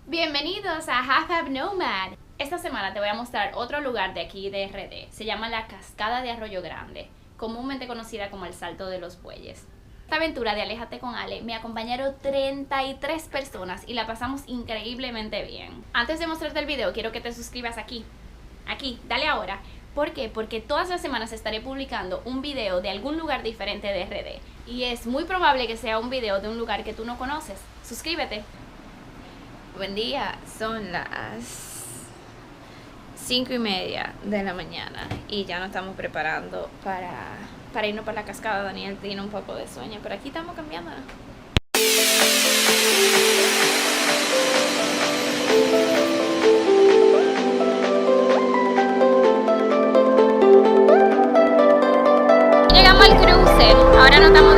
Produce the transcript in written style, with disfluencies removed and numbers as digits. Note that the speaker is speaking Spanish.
Bienvenidos a Half Nomad. Esta semana te voy a mostrar otro lugar de aquí de RD. Se llama la Cascada de Arroyo Grande, comúnmente conocida como el Salto de los Bueyes. Esta aventura de Aléjate con Ale me acompañaron 33 personas y la pasamos increíblemente bien. Antes de mostrarte el video, quiero que te suscribas aquí, dale ahora. ¿Por qué? Porque todas las semanas estaré publicando un video de algún lugar diferente de RD. Y es muy probable que sea un video de un lugar que tú no conoces. Suscríbete. Buen día, son las 5:30 de la mañana y ya nos estamos preparando para irnos para la cascada. Daniel tiene un poco de sueño, pero aquí estamos cambiando. Llegamos al cruce, ahora nos estamos